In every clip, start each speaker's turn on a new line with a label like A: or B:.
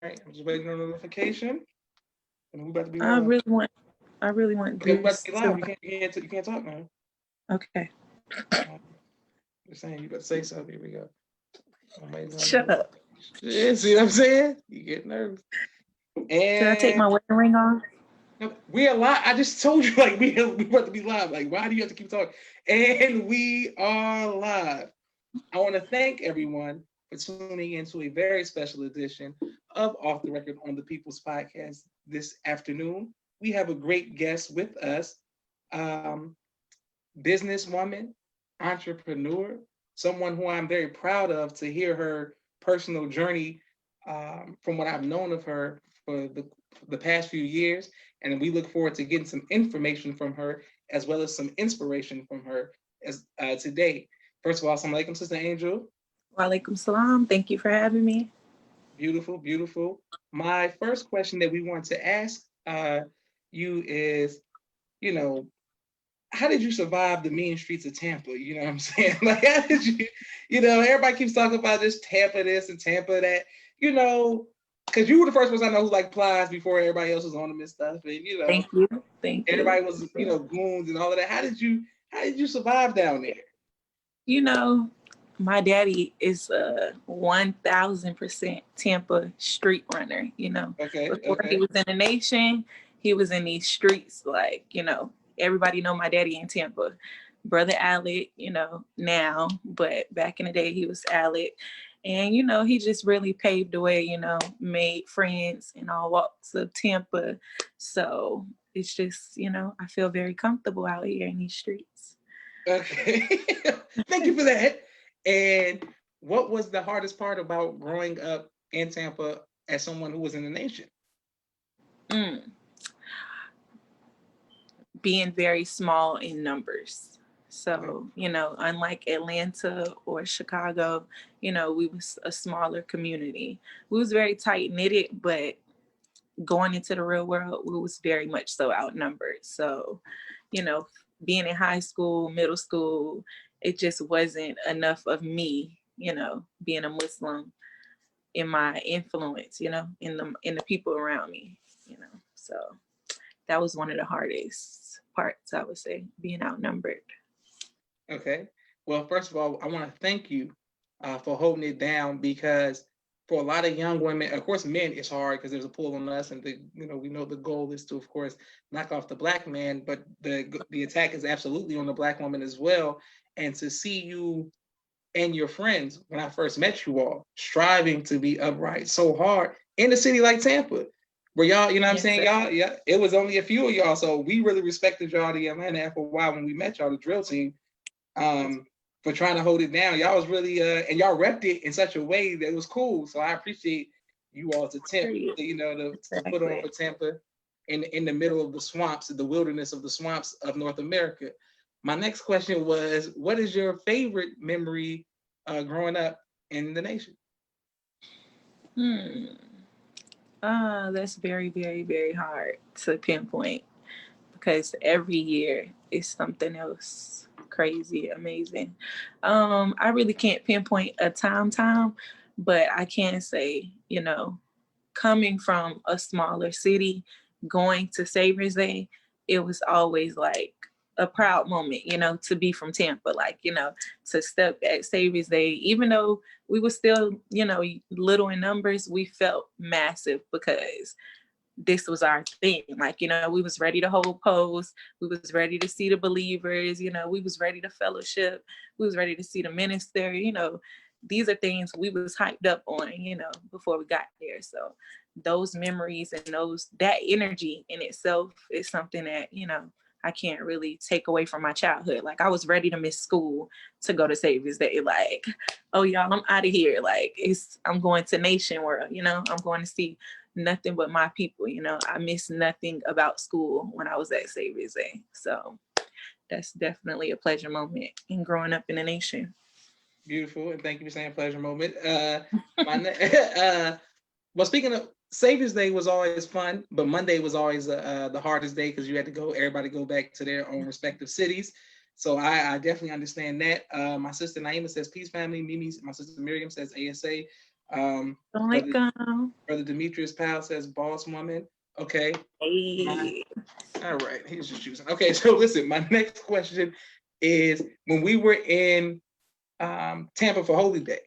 A: right, I'm just waiting on notification, and we're about to be
B: I
A: live.
B: really want I really want
A: Okay, we're about to
B: this
A: be
B: to
A: live. You can't talk now.
B: okay.
A: Uh, You're saying you better say something. Here we go. I'm waiting on
B: Shut
A: notification.
B: up.
A: Yeah, see what I'm saying? You get nervous.
B: Should I take
A: And
B: my wedding ring off?
A: no, we are live. I just told you, like, we about to be live. Like, why do you have to keep talking? And we are live. I want to thank everyone for tuning into a very special edition of Off the Record on the People's Podcast this afternoon. We have a great guest with us, um, businesswoman, entrepreneur, someone who I'm very proud of to hear her personal journey from what I've known of her for the past few years. And we look forward to getting some information from her as well as some inspiration from her as today. First of all, assalamu alaikum, Sister Angel.
B: Walaikum salam. Thank you for having me.
A: Beautiful, beautiful. My first question that we want to ask you is, you know, how did you survive the mean streets of Tampa? You know what I'm saying? Like, how did you, everybody keeps talking about this Tampa this and Tampa that, because you were the first person I know who like plies before everybody else was on them and stuff. And,
B: Thank you. Thank you.
A: everybody was, goons and all of that. How did you survive down there?
B: You know, my daddy is a 1000% Tampa street runner.
A: Okay,
B: Before he
A: okay.
B: was in the nation, he was in these streets. Like, everybody know my daddy in Tampa. Brother Alec, now, but back in the day, he was Alec. And, he just really paved the way, made friends in all walks of Tampa. So it's just, I feel very comfortable out here in these streets.
A: Okay. Thank you for that. And what was the hardest part about growing up in Tampa as someone who was in the nation?
B: Mm. Being very small in numbers.
A: Okay.
B: So, unlike Atlanta or Chicago, we was a smaller community. We was very tight knitted, but going into the real world, we was very much so outnumbered. So, you know, being in high school, middle school, it just wasn't enough of me, being a Muslim in my influence, in the people around me, So that was one of the hardest parts, I would say, being outnumbered.
A: Okay. Well, first of all, I want to thank you for holding it down because for a lot of young women, of course, men, it's hard because there's a pull on us, and we know the goal is to, of course, knock off the black man, but the attack is absolutely on the black woman as well. And to see you and your friends when I first met you all striving to be upright so hard in a city like Tampa, where y'all, you know what I'm
B: Yes,
A: saying?
B: sir.
A: Y'all, yeah, it was only a few of y'all. So we really respected y'all, the Atlanta Apple Y, when we met y'all, the drill team, um, for trying to hold it down. Y'all was really, and y'all repped it in such a way that it was cool. So I appreciate you all's attempt,
B: Period.
A: to put on
B: Exactly.
A: for Tampa in the middle of the swamps, the wilderness of the swamps of North America. My next question was, what is your favorite memory growing up in the nation?
B: Hmm. That's very, very, very hard to pinpoint because every year is something else crazy, amazing. I really can't pinpoint a time, but I can say, coming from a smaller city, going to Savior's Day, it was always like a proud moment, to be from Tampa, like, to step at Savior's Day, even though we were still, little in numbers, we felt massive because this was our thing. Like, we was ready to hold posts. We was ready to see the believers, we was ready to fellowship. We was ready to see the minister, these are things we was hyped up on, before we got there. So those memories and that energy in itself is something that, I can't really take away from my childhood. Like, I was ready to miss school to go to Savior's Day. Like, oh y'all, I'm out of here. Like, I'm going to Nation World, I'm going to see nothing but my people. I miss nothing about school when I was at Savior's Day. So that's definitely a pleasure moment in growing up in the nation.
A: Beautiful, and thank you for saying pleasure moment. Well, speaking of Savior's Day was always fun, but Monday was always the hardest day because you had to go, everybody go back to their own respective cities. So I definitely understand that. My sister Naima says peace family. Mimi, my sister Miriam says ASA.
B: Like,
A: Brother Demetrius Powell says boss woman. Okay.
B: hey.
A: All right. He's just choosing. Okay. So listen, my next question is when we were in Tampa for Holy Day,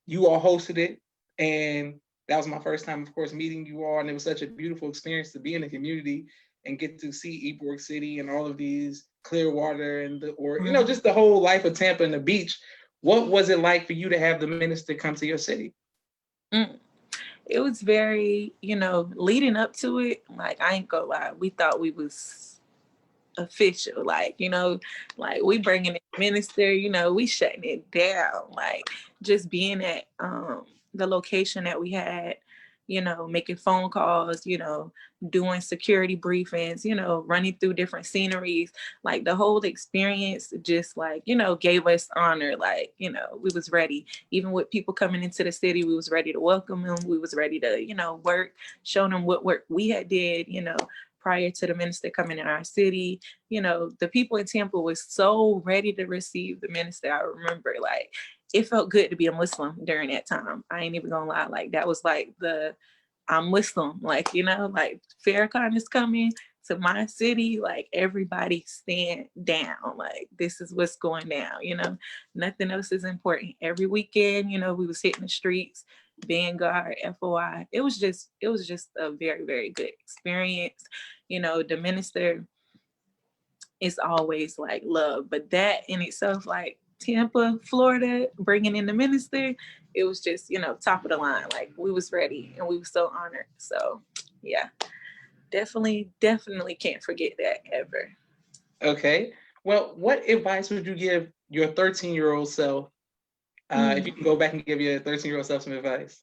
A: you all hosted it. And that was my first time, of course, meeting you all. And it was such a beautiful experience to be in the community and get to see Ybor City and all of these Clearwater and just the whole life of Tampa and the beach. What was it like for you to have the minister come to your city?
B: It was very, leading up to it, like, I ain't gonna lie, we thought we was official, like, like we bringing in minister, we shutting it down, like just being at the location that we had, making phone calls, doing security briefings, running through different sceneries, like the whole experience just like, gave us honor, like, we was ready. Even with people coming into the city, we was ready to welcome them. We was ready to, work, show them what work we had did, prior to the minister coming in our city. The people in Tampa was so ready to receive the minister. I remember, like, it felt good to be a Muslim during that time. I ain't even gonna lie. Like, that was like I'm Muslim. Like, like Farrakhan is coming to my city. Like, everybody stand down. Like, this is what's going down. Nothing else is important. Every weekend, we was hitting the streets, Vanguard, FOI. It was just a very, very good experience. The minister is always like love, but that in itself, like Tampa, Florida, bringing in the minister, it was just, top of the line. Like, we was ready and we were so honored. So yeah, definitely can't forget that ever.
A: Okay. Well, what advice would you give your 13-year-old self if you can go back and give your 13-year-old self some advice?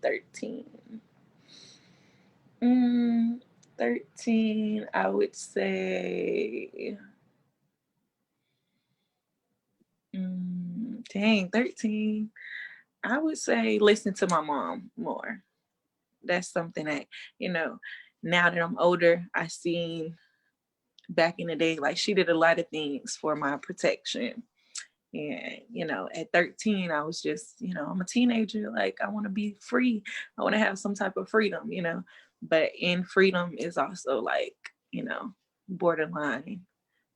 B: 13. 13, I would say, 13. I would say listen to my mom more. That's something that, now that I'm older, I seen back in the day, like, she did a lot of things for my protection. And, at 13, I was just, I'm a teenager. Like, I want to be free. I want to have some type of freedom, but in freedom is also like, borderline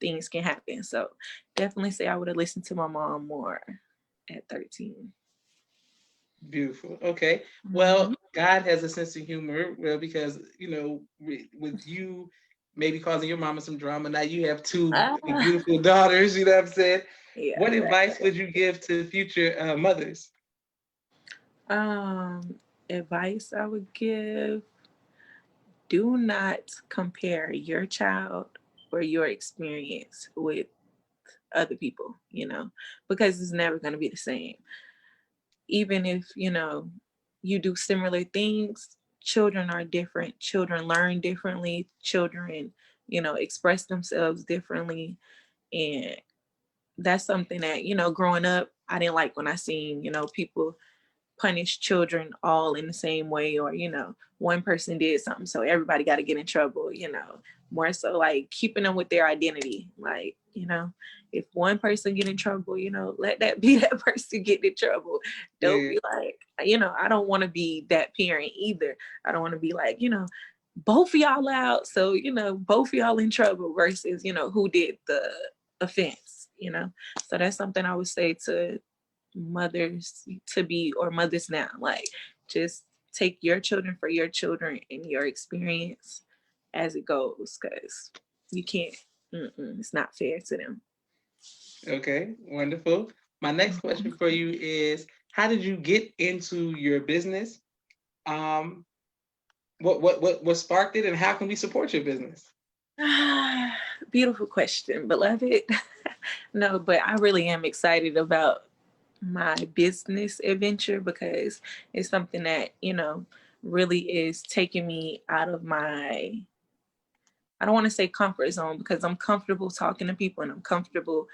B: things can happen. So definitely say I would have listened to my mom more at 13.
A: Beautiful. Okay. Well, God has a sense of humor. Well, because with you maybe causing your mama some drama, now you have two beautiful daughters. You know what I'm saying?
B: Yeah,
A: what advice would you give to future mothers?
B: Advice I would give: do not compare your child or your experience with other people, because it's never going to be the same. Even if, you do similar things, children are different. Children learn differently. Children, express themselves differently. And that's something that, growing up, I didn't like when I seen, people punish children all in the same way, or one person did something so everybody got to get in trouble. More so like keeping them with their identity, like, if one person get in trouble, let that be that person get in trouble. Don't be like, I don't want to be that parent either. I don't want to be like, both of y'all out, so both of y'all in trouble, versus who did the offense. So that's something I would say to mothers to be, or mothers now, like, just take your children for your children and your experience as it goes, because you can't, it's not fair to them.
A: Okay, wonderful. My next question for you is, how did you get into your business? What sparked it, and how can we support your business?
B: Beautiful question, beloved. No, but I really am excited about my business adventure, because it's something that, really is taking me out of my, I don't want to say comfort zone, because I'm comfortable talking to people and I'm comfortable,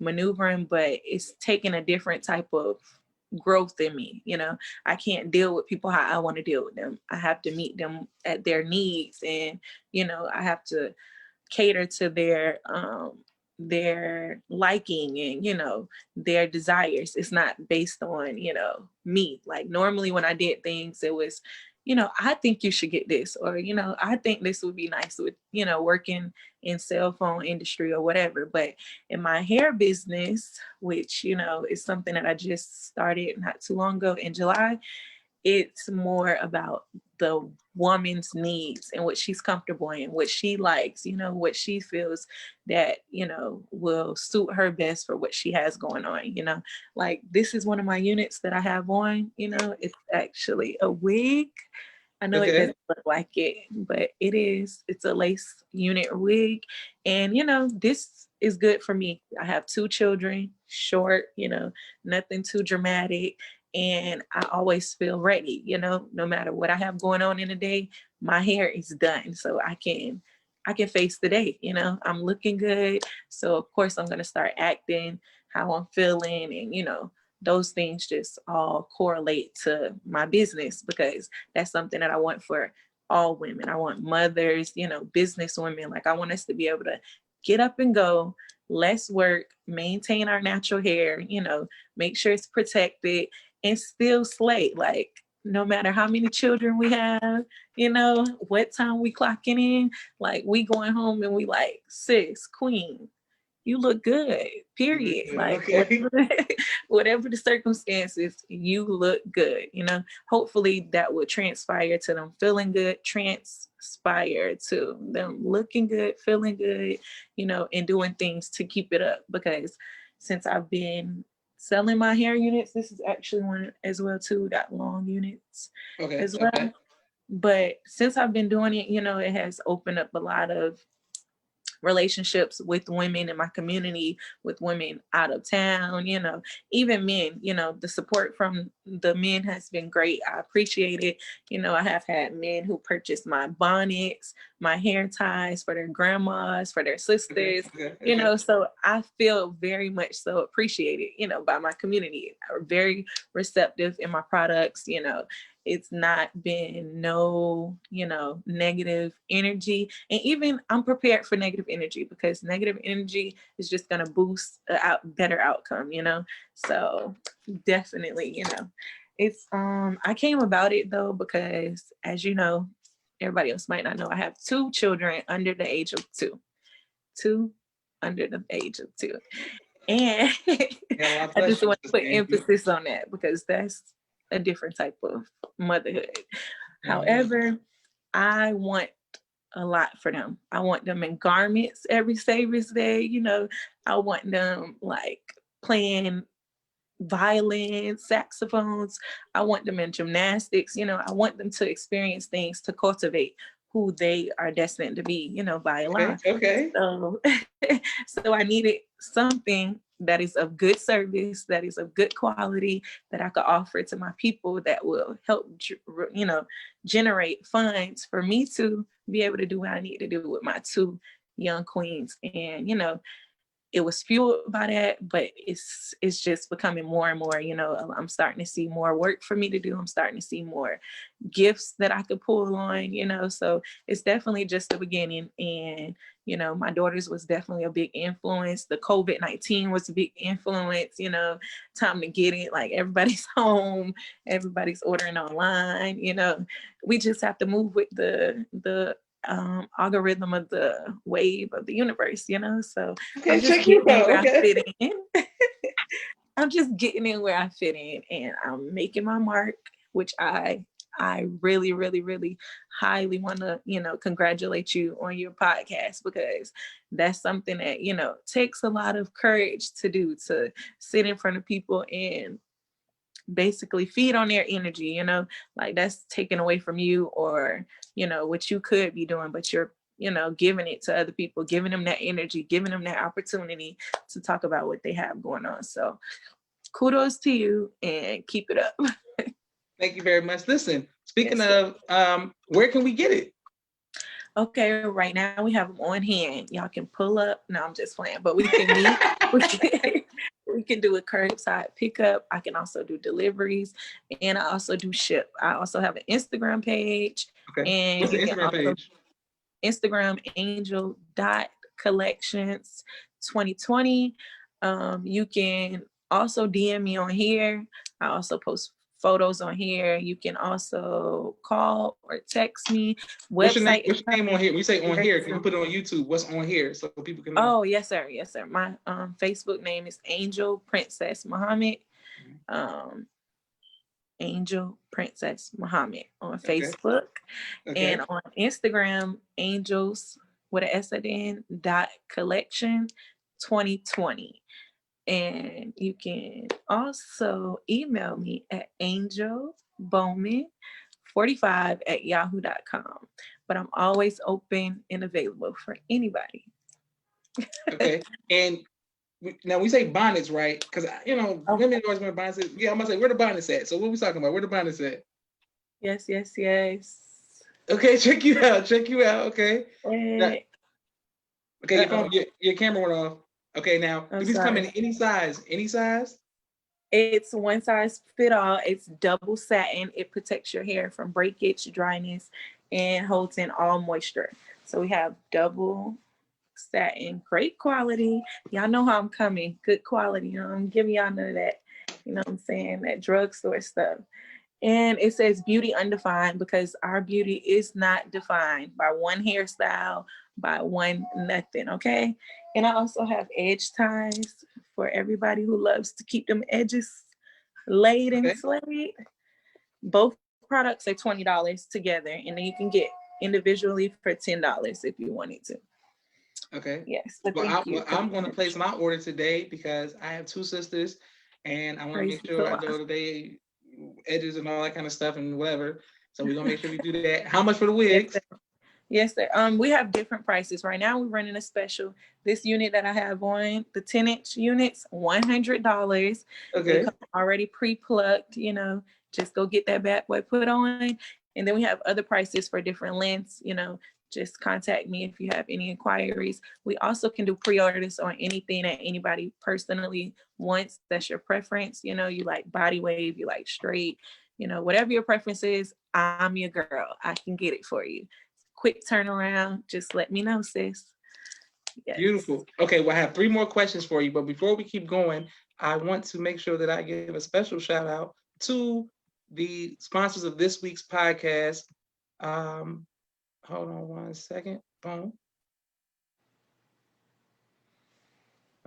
B: maneuvering, but it's taking a different type of growth in me. I can't deal with people how I want to deal with them. I have to meet them at their needs, and, I have to cater to their liking and, their desires. It's not based on, me. Like normally when I did things, it was, I think you should get this, or, I think this would be nice with, working in cell phone industry or whatever. But in my hair business, which, is something that I just started not too long ago in July, it's more about the woman's needs and what she's comfortable in, what she likes, what she feels that, will suit her best for what she has going on, like this is one of my units that I have on, it's actually a wig. I know it doesn't look like it, but it is. It's a lace unit wig. And, this is good for me. I have 2 children, short, nothing too dramatic. And I always feel ready, no matter what I have going on in the day, my hair is done. So I can face the day, I'm looking good. So of course I'm going to start acting how I'm feeling, and, those things just all correlate to my business, because that's something that I want for all women. I want mothers, business women. Like I want us to be able to get up and go, less work, maintain our natural hair, make sure it's protected and still slay. Like no matter how many children we have, what time we clocking in, like we going home and we like, sis, queen, you look good, period. Like whatever the circumstances, you look good, hopefully that would transpire to them feeling good, transpire to them looking good, feeling good, and doing things to keep it up. Because since I've been selling my hair units, this is actually one as well too, got long units as well. But since I've been doing it, it has opened up a lot of relationships with women in my community, with women out of town, even men, the support from the men has been great. I appreciate it. I have had men who purchased my bonnets, my hair ties for their grandmas, for their sisters, so I feel very much so appreciated, by my community. Are very receptive in my products, it's not been no, negative energy. And even I'm prepared for negative energy, because negative energy is just going to boost a better outcome, So definitely, it's, I came about it though, because as you know, everybody else might not know, I have 2 children under the age of 2, 2 under the age of 2. And I just want to put emphasis on that, because that's a different type of motherhood. However, I want a lot for them. I want them in garments every Savior's Day. I want them like playing violin, saxophones. I want them in gymnastics. I want them to experience things to cultivate who they are destined to be, by Allah. So, so I needed something that is of good service, that is of good quality, that I could offer to my people, that will help, generate funds for me to be able to do what I need to do with my 2 young queens. And, it was fueled by that, but it's just becoming more and more, I'm starting to see more work for me to do. I'm starting to see more gifts that I could pull on, so it's definitely just the beginning. And, my daughters was definitely a big influence. The COVID-19 was a big influence, time to get it. Like everybody's home, everybody's ordering online, we just have to move with the algorithm of the wave of the universe, so I'm just getting in where I fit in. I'm just getting in where I fit in, and I'm making my mark, which I really, really, really highly want to, congratulate you on your podcast, because that's something that, takes a lot of courage to do, to sit in front of people and basically feed on their energy, like that's taken away from you, or, what you could be doing, but you're, giving it to other people, giving them that energy, giving them that opportunity to talk about what they have going on. So kudos to you, and keep it up.
A: Thank you very much. Listen, speaking of, where can we get it?
B: Okay, right now we have them on hand. Y'all can pull up. No, I'm just playing, but we can meet. We can do a curbside pickup. I can also do deliveries, and I also do ship. I also have an Instagram page.
A: Okay.
B: And
A: what's the Instagram page?
B: Instagram angel.co. Collections 2020. You can also DM me on here. I also post photos on here. You can also call or text me.
A: What's your name?
B: Website is
A: What's your name on here? When you say on
B: very
A: here, can you put it
B: simple.
A: on YouTube? What's on here so people can know?
B: Oh, yes, sir. Yes, sir. My Facebook name is Angel Princess Muhammad. Um, Angel Princess Muhammad on
A: Okay.
B: Facebook,
A: Okay.
B: and on Instagram, Angels with an S at the end dot collection 2020. And you can also email me at angelbowman45@yahoo.com. But I'm always open and available for anybody.
A: Okay. And now we say bonnets, right? Because
B: Oh,
A: women always wear bonnets. Yeah, I'm gonna say where the bonnets at. So what we talking about? Where the bonnets at?
B: yes, yes, yes.
A: Okay, check you out. Check you out. Okay. Now,
B: Eh,
A: okay, your phone,
B: uh-oh.
A: your camera went off. Okay, now
B: I'm
A: do these come in
B: sorry.
A: any size? Any size?
B: It's one size fit all. It's double satin. It protects your hair from breakage, dryness, and holds in all moisture. So we have double satin, great quality. Y'all know how I'm coming. Good quality. I'm giving y'all none of that. You know what I'm saying? That drugstore stuff. And it says beauty undefined because our beauty is not defined by one hairstyle, by one nothing, okay? And I also have edge ties for everybody who loves to keep them edges laid and
A: Okay.
B: slayed. Both products are $20 together, and then you can get individually for $10 if you wanted to.
A: Okay.
B: Yes, but
A: Well,
B: thank you.
A: I'm going to place my order today because I have two sisters, and I want to
B: Praise
A: make sure I
B: God.
A: know that they edges and all that kind of stuff and whatever. So we're gonna make sure we do that. How much for the
B: Yes,
A: wigs?
B: sir. Yes, sir. We have different prices right now. We're running a special. This unit that I have on, the 10-inch units, $100. They
A: Okay.
B: come already pre-plucked. Just go get that bad boy put on, and then we have other prices for different lengths. Just contact me if you have any inquiries. We also can do pre-orders on anything that anybody personally wants. That's your preference. You like body wave, you like straight. Whatever your preference is, I'm your girl. I can get it for you. Quick turnaround. Just let me know, sis. Yes.
A: Beautiful. Okay, well, I have three more questions for you, but before we keep going, I want to make sure that I give a special shout out to the sponsors of this week's podcast. Hold on one second. Boom.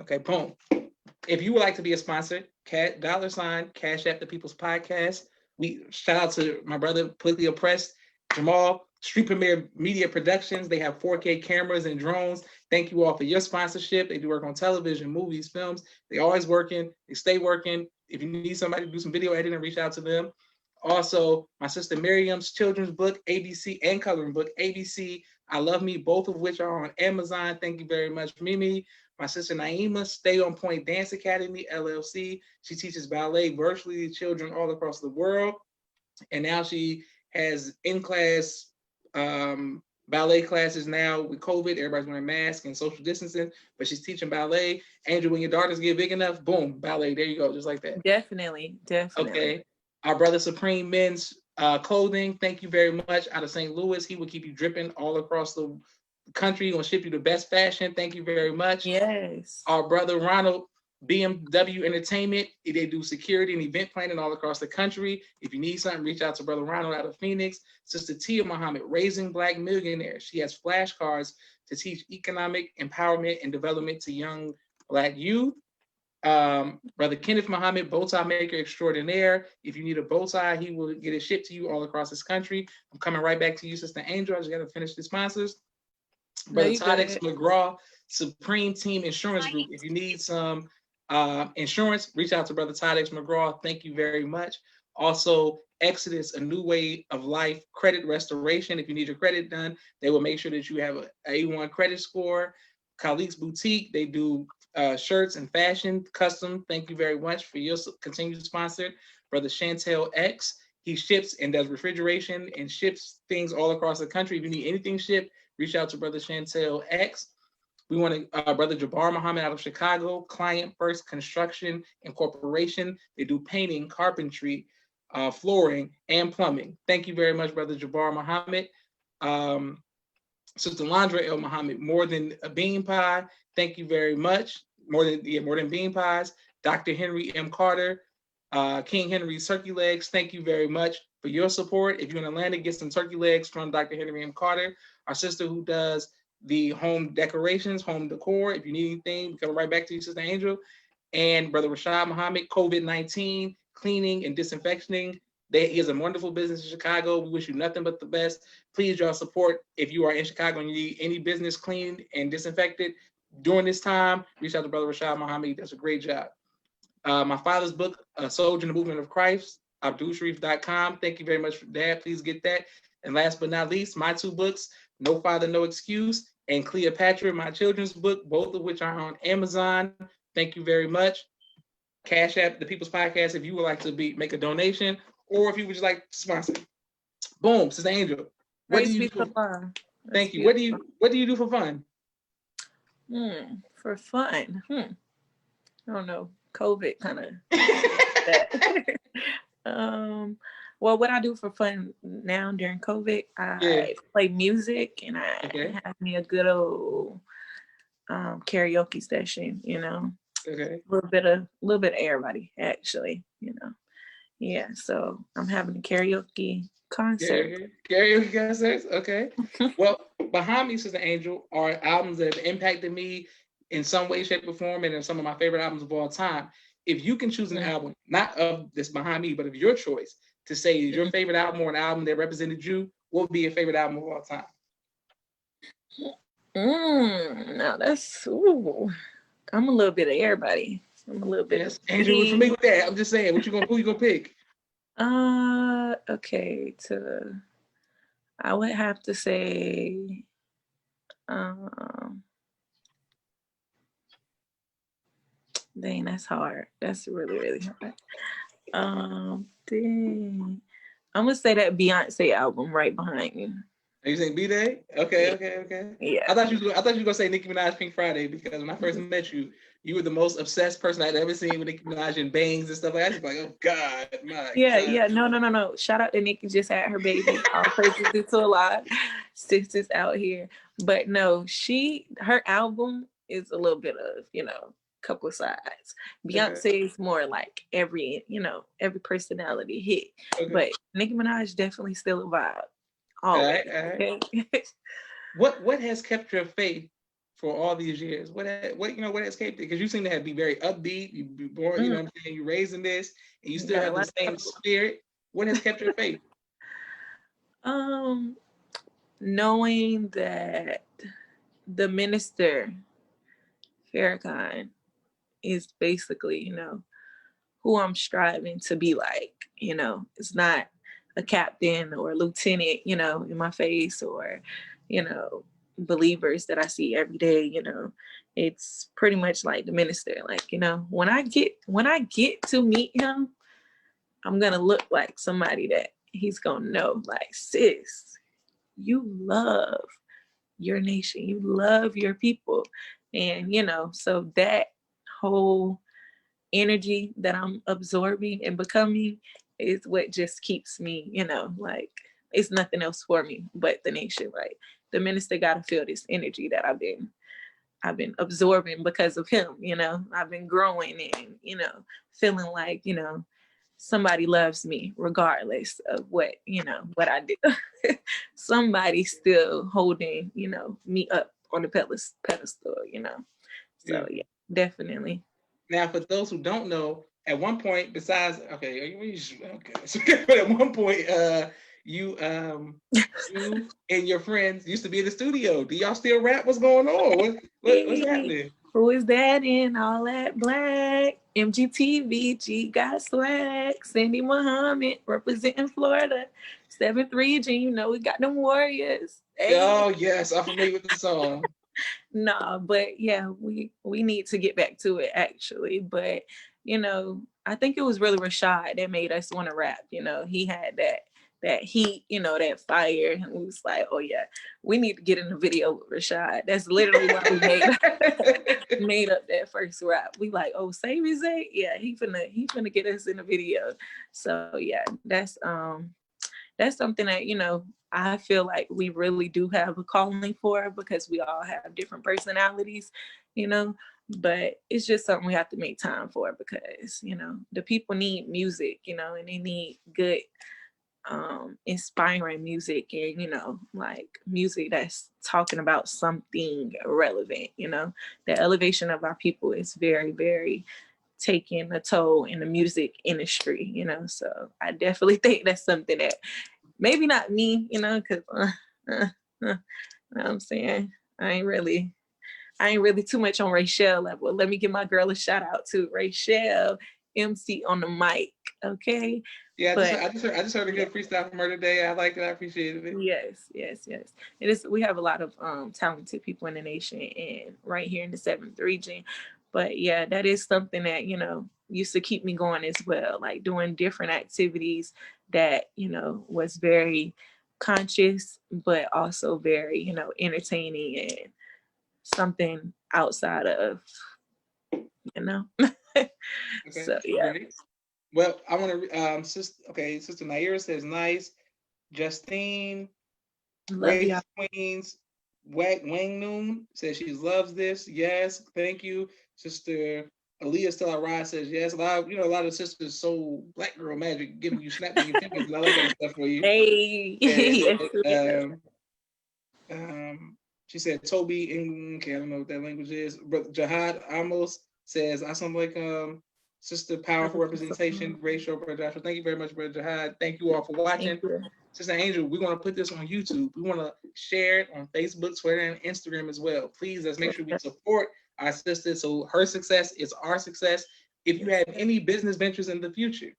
A: Okay, boom. If you would like to be a sponsor, $ Cash App the People's Podcast. We shout out to my brother, Politically Oppressed, Jamal, Street Premier Media Productions. They have 4K cameras and drones. Thank you all for your sponsorship. They do work on television, movies, films. They always working. They stay working. If you need somebody to do some video editing, reach out to them. Also, my sister Miriam's children's book, ABC, and coloring book, ABC, I Love Me, both of which are on Amazon. Thank you very much, Mimi. My sister Naima, Stay on Point Dance Academy, LLC. She teaches ballet virtually to children all across the world. And now she has in-class ballet classes now with COVID. Everybody's wearing masks and social distancing, but she's teaching ballet. Angel, when your daughters get big enough, boom, ballet. There you go, just like that.
B: Definitely.
A: Okay. Our brother Supreme Men's Clothing, thank you very much. Out of St. Louis, he will keep you dripping all across the country. He's gonna ship you the best fashion. Thank you very much.
B: Yes.
A: Our brother Ronald, BMW Entertainment, they do security and event planning all across the country. If you need something, reach out to brother Ronald out of Phoenix. Sister Tia Muhammad, Raising Black Millionaires. She has flashcards to teach economic empowerment and development to young Black youth. Brother Kenneth Muhammad, bow tie maker extraordinaire. If you need a bow tie, he will get it shipped to you all across this country. I'm coming right back to you, Sister Angel. I just got to finish the sponsors. Brother Todd X McGraw, Supreme Team Insurance Group. If you need some insurance, reach out to Brother Todd X McGraw. Thank you very much. Also, Exodus, a new way of life, credit restoration. If you need your credit done, they will make sure that you have an A1 credit score. Khalid's Boutique, they do shirts and fashion, custom. Thank you very much for your continued sponsor. Brother Chantel X, he ships and does refrigeration and ships things all across the country. If you need anything shipped, reach out to Brother Chantel X. We want to, Brother Jabbar Muhammad out of Chicago, Client First Construction Incorporation. They do painting, carpentry, flooring, and plumbing. Thank you very much, Brother Jabbar Muhammad. Sister Landra El Muhammad, More Than a Bean Pie, thank you very much. More than bean pies. Dr. Henry M. Carter, King Henry's Turkey Legs, thank you very much for your support. If you're in Atlanta, get some turkey legs from Dr. Henry M. Carter, our sister who does the home decorations, home decor. If you need anything, we come right back to you, Sister Angel. And Brother Rashad Muhammad, COVID-19, cleaning and disinfecting. He has a wonderful business in Chicago. We wish you nothing but the best. Please draw support. If you are in Chicago and you need any business cleaned and disinfected during this time, reach out to Brother Rashad Muhammad. He does a great job. My father's book, A Soldier in the Movement of Christ, AbdulSharif.com. Thank you very much for that. Please get that. And last but not least, my two books, No Father, No Excuse, and Cleopatra, my children's book, both of which are on Amazon. Thank you very much. Cash App, The People's Podcast, if you would like to make a donation, or if you would just like to sponsor. Boom, Sister Angel. What do you do? Thank you. What do you do for fun?
B: For fun. I don't know. COVID kind of that. Well, what I do for fun now during COVID, I play music and I have me a good old karaoke session, you know.
A: Okay.
B: A little bit of everybody, actually, you know. Yeah, so I'm having a karaoke concert.
A: Karaoke concerts, okay. Well, behind me, Sister Angel, are albums that have impacted me in some way, shape, or form, and are some of my favorite albums of all time. If you can choose an album, not of this behind me, but of your choice, to say your favorite album or an album that represented you, what would be your favorite album of all time?
B: Now that's I'm a little bit of everybody. I'm a little bit of
A: Angel, we're familiar with that. I'm just saying, who you gonna pick?
B: Okay, I would have to say dang, that's hard. That's really, really hard. Dang. I'm gonna say that Beyonce album right behind you.
A: Are you saying B-Day? Okay.
B: Yeah.
A: I thought you were gonna say Nicki Minaj Pink Friday, because when I first met you, you were the most obsessed person I'd ever seen with Nicki Minaj and bangs and stuff like that. I was like, oh God, my God.
B: No. Shout out to Nicki, just had her baby. All praises to a lot. Sisters out here. But no, her album is a little bit of, you know, couple of sides. Beyonce is more like every personality hit. But Nicki Minaj definitely still a vibe. Always.
A: All right. What has kept your faith for all these years? What has kept it? Because you seem to be very upbeat. You born, you know what I'm saying, you're raised in this, and you still have the same spirit. What has kept your faith?
B: Knowing that the minister Farrakhan is basically, you know, who I'm striving to be like. You know, it's not a captain or a lieutenant, you know, in my face, or, you know, believers that I see every day. You know, it's pretty much like the minister. Like, you know, when I get to meet him, I'm gonna look like somebody that he's gonna know. Like, sis, you love your nation, you love your people, and you know, so that whole energy that I'm absorbing and becoming is what just keeps me, you know, like, it's nothing else for me but the nation. Like, the minister got to feel this energy that I've been absorbing because of him. You know, I've been growing and, you know, feeling like, you know, somebody loves me regardless of what, you know, what I do. Somebody's still holding, you know, me up on the pedestal, you know. So yeah, definitely.
A: Now, for those who don't know, at one point, but at one point, you and your friends used to be in the studio. Do y'all still rap? What's going on? What's happening?
B: Who is that in all that black? MGTVG got swag. Sandy Muhammad representing Florida. 7-3, you know, we got them Warriors.
A: Hey. Oh yes, I'm familiar with the song.
B: No, but yeah, we need to get back to it actually. But you know, I think it was really Rashad that made us want to rap. You know, he had that heat, you know, that fire, and we was like, oh yeah, we need to get in the video with Rashad. That's literally why we made up that first rap. We like, oh, Save His Day, yeah, he finna get us in the video. So yeah, that's that's something that, I feel like we really do have a calling for, because we all have different personalities, but it's just something we have to make time for, because, the people need music, and they need good, inspiring music, and, like music that's talking about something relevant. The elevation of our people is very, very taking a toll in the music industry, so I definitely think that's something that maybe not me, because you know what I'm saying, I ain't really too much on Rachelle level. Let me give my girl a shout out to Rachelle, MC on the mic. Okay.
A: Yeah,
B: But
A: I just heard a good freestyle from her today. I liked it. I appreciated it.
B: yes. It is. We have a lot of talented people in the nation, and right here in the 7th region. But yeah, that is something that used to keep me going as well, like doing different activities that was very conscious, but also very entertaining, and something outside of
A: Okay,
B: so yeah.
A: great. Well, I want to Sister Naira says nice. Justine,
B: Love y'all.
A: Race Queens, Wang Noon says she loves this. Yes, thank you. Sister Aaliyah Stella Rye says yes. A lot of sisters so black girl magic giving you snapping your fingers. I like that stuff for you.
B: Hey. Yes, yes.
A: She said Toby, okay, I don't know what that language is. But Jihad Amos says, I sound like Sister Powerful Representation, Racial, Brother Joshua. Thank you very much, Brother Jihad. Thank you all for watching. Sister Angel, we want to put this on YouTube. We want to share it on Facebook, Twitter, and Instagram as well. Please, let's make sure we support our sister, so her success is our success. If you have any business ventures in the future,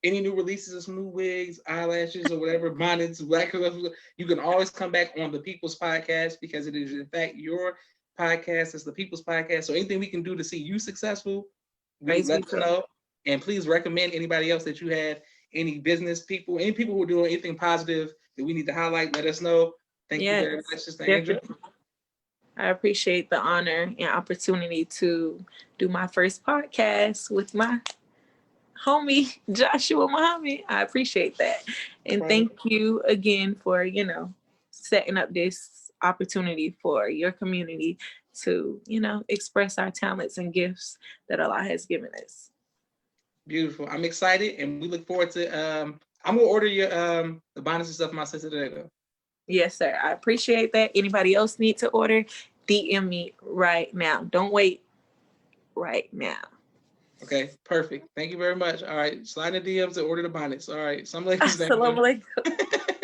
A: any new releases of some new wigs, eyelashes, or whatever, bonnets, black color, you can always come back on the People's Podcast, because it is in fact your podcast. It's the People's Podcast. So anything we can do to see you successful, we let us know. And please recommend anybody else that you have, any business people, any people who are doing anything positive that we need to highlight, let us know. Thank you very much, Sister Angel.
B: I appreciate the honor and opportunity to do my first podcast with my homie Joshua Muhammad. I appreciate that. And thank you again for, setting up this opportunity for your community to, express our talents and gifts that Allah has given us.
A: Beautiful. I'm excited, and we look forward to I'm gonna order your the bonnets and stuff for my sister today though.
B: Yes, sir. I appreciate that. Anybody else need to order? DM me right now. Don't wait. Right now.
A: Okay, perfect. Thank you very much. All right, slide the DMs to order the bonnets. All right, some ladies.
B: Assalamu alaikum.